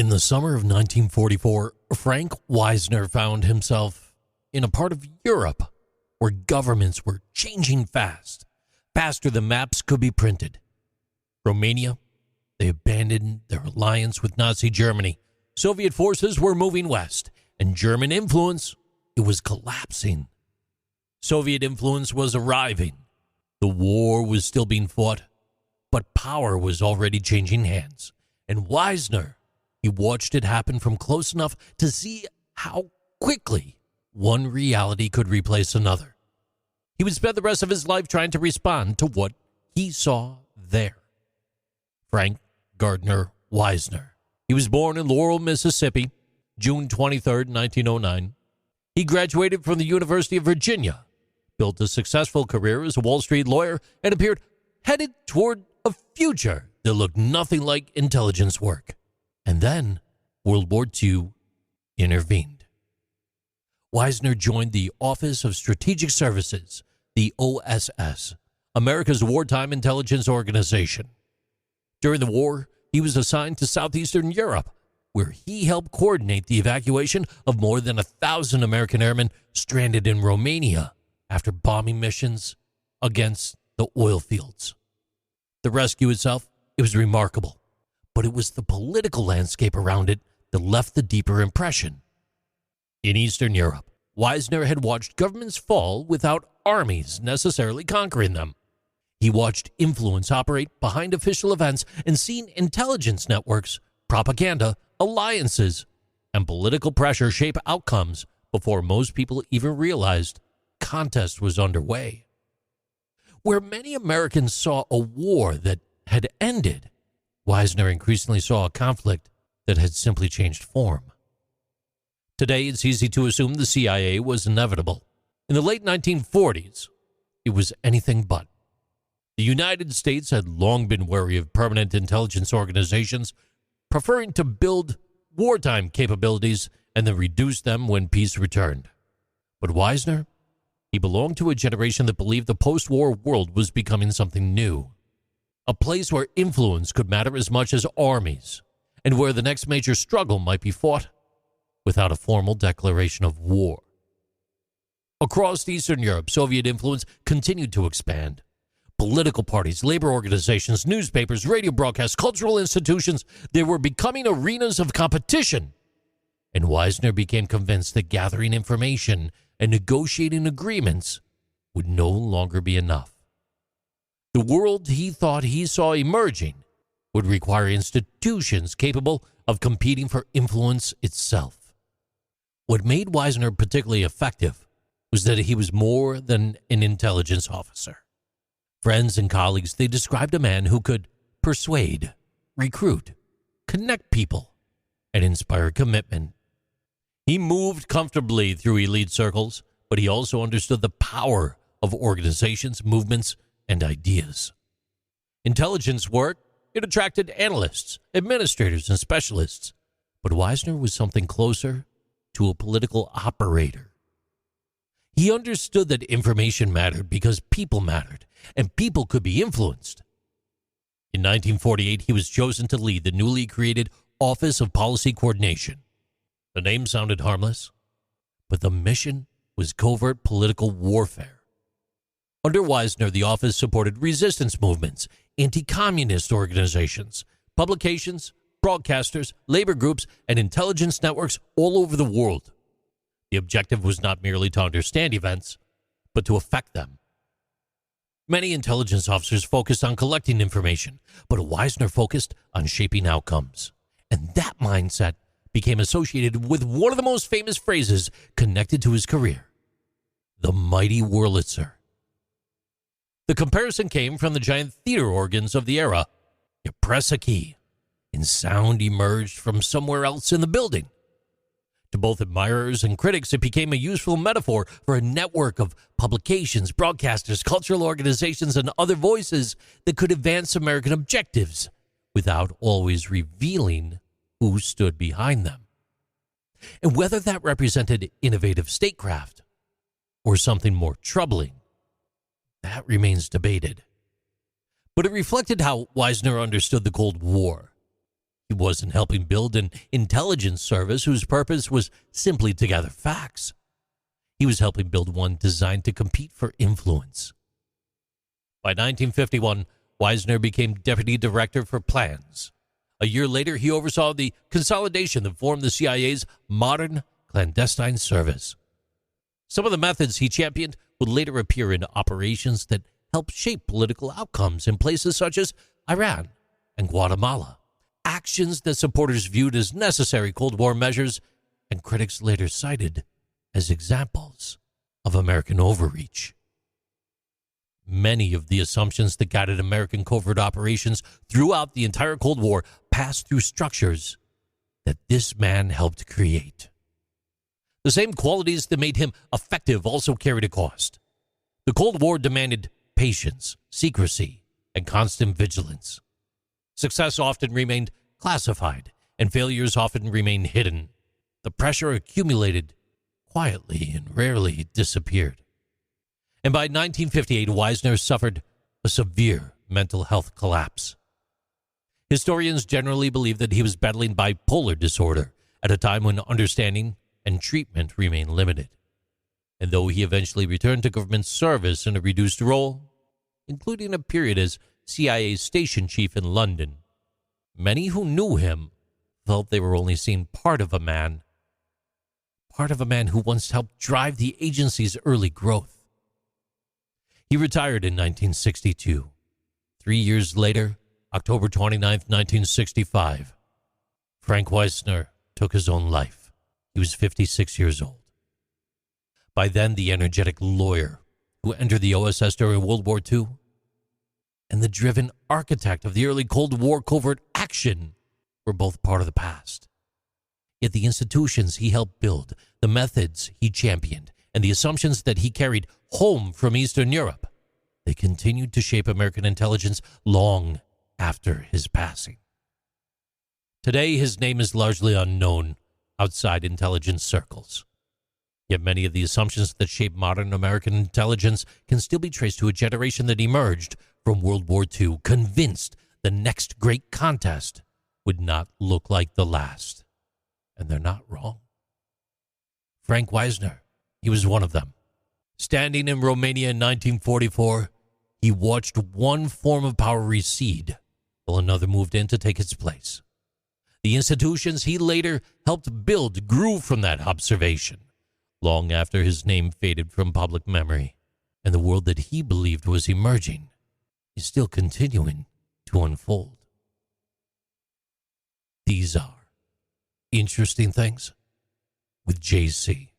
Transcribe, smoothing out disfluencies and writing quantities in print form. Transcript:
In the summer of 1944, Frank Wisner found himself in a part of Europe where governments were changing fast, faster than maps could be printed. Romania, they abandoned their alliance with Nazi Germany. Soviet forces were moving west, and German influence, it was collapsing. Soviet influence was arriving. The war was still being fought, but power was already changing hands. And Wisner, he watched it happen from close enough to see how quickly one reality could replace another. He would spend the rest of his life trying to respond to what he saw there. Frank Gardner Wisner. He was born in Laurel, Mississippi, June 23, 1909. He graduated from the University of Virginia, built a successful career as a Wall Street lawyer, and appeared headed toward a future that looked nothing like intelligence work. And then World War II intervened. Wisner joined the Office of Strategic Services, the OSS, America's wartime intelligence organization. During the war, he was assigned to southeastern Europe, where he helped coordinate the evacuation of more than 1,000 American airmen stranded in Romania after bombing missions against the oil fields. The rescue itself, it was remarkable, but it was the political landscape around it that left the deeper impression. In Eastern Europe, Wisner had watched governments fall without armies necessarily conquering them. He watched influence operate behind official events and seen intelligence networks, propaganda, alliances, and political pressure shape outcomes before most people even realized contest was underway. Where many Americans saw a war that had ended, Wisner increasingly saw a conflict that had simply changed form. Today, it's easy to assume the CIA was inevitable. In the late 1940s, it was anything but. The United States had long been wary of permanent intelligence organizations, preferring to build wartime capabilities and then reduce them when peace returned. But Wisner, he belonged to a generation that believed the post-war world was becoming something new, a place where influence could matter as much as armies, and where the next major struggle might be fought without a formal declaration of war. Across Eastern Europe, Soviet influence continued to expand. Political parties, labor organizations, newspapers, radio broadcasts, cultural institutions, they were becoming arenas of competition. And Wisner became convinced that gathering information and negotiating agreements would no longer be enough. The world he thought he saw emerging would require institutions capable of competing for influence itself. What made Wisner particularly effective was that he was more than an intelligence officer. Friends and colleagues, they described a man who could persuade, recruit, connect people, and inspire commitment. He moved comfortably through elite circles, but he also understood the power of organizations, movements, and ideas. Intelligence work, it attracted analysts, administrators, and specialists, but Wisner was something closer to a political operator. He understood that information mattered because people mattered, and people could be influenced. In 1948, he was chosen to lead the newly created Office of Policy Coordination. The name sounded harmless, but the mission was covert political warfare. Under Wisner, the office supported resistance movements, anti-communist organizations, publications, broadcasters, labor groups, and intelligence networks all over the world. The objective was not merely to understand events, but to affect them. Many intelligence officers focused on collecting information, but Wisner focused on shaping outcomes. And that mindset became associated with one of the most famous phrases connected to his career, the mighty Wurlitzer. The comparison came from the giant theater organs of the era. You press a key, and sound emerged from somewhere else in the building. To both admirers and critics, it became a useful metaphor for a network of publications, broadcasters, cultural organizations, and other voices that could advance American objectives without always revealing who stood behind them. And whether that represented innovative statecraft or something more troubling, that remains debated. But it reflected how Wisner understood the Cold War. He wasn't helping build an intelligence service whose purpose was simply to gather facts. He was helping build one designed to compete for influence. By 1951, Wisner became Deputy Director for Plans. A year later, he oversaw the consolidation that formed the CIA's modern clandestine service. Some of the methods he championed would later appear in operations that helped shape political outcomes in places such as Iran and Guatemala, actions that supporters viewed as necessary Cold War measures and critics later cited as examples of American overreach. Many of the assumptions that guided American covert operations throughout the entire Cold War passed through structures that this man helped create. The same qualities that made him effective also carried a cost. The Cold War demanded patience, secrecy, and constant vigilance. Success often remained classified, and failures often remained hidden. The pressure accumulated quietly and rarely disappeared. And by 1958, Wisner suffered a severe mental health collapse. Historians generally believe that he was battling bipolar disorder at a time when understanding and treatment remained limited. And though he eventually returned to government service in a reduced role, including a period as CIA station chief in London, many who knew him felt they were only seeing part of a man who once helped drive the agency's early growth. He retired in 1962. 3 years later, October 29, 1965, Frank Wisner took his own life. He was 56 years old. By then, the energetic lawyer who entered the OSS during World War II and the driven architect of the early Cold War covert action were both part of the past. Yet the institutions he helped build, the methods he championed, and the assumptions that he carried home from Eastern Europe, they continued to shape American intelligence long after his passing. Today, his name is largely unknown outside intelligence circles. Yet many of the assumptions that shape modern American intelligence can still be traced to a generation that emerged from World War II, convinced the next great contest would not look like the last. And they're not wrong. Frank Wisner, he was one of them. Standing in Romania in 1944, he watched one form of power recede while another moved in to take its place. The institutions he later helped build grew from that observation, long after his name faded from public memory, and the world that he believed was emerging is still continuing to unfold. These are Interesting Things with JC.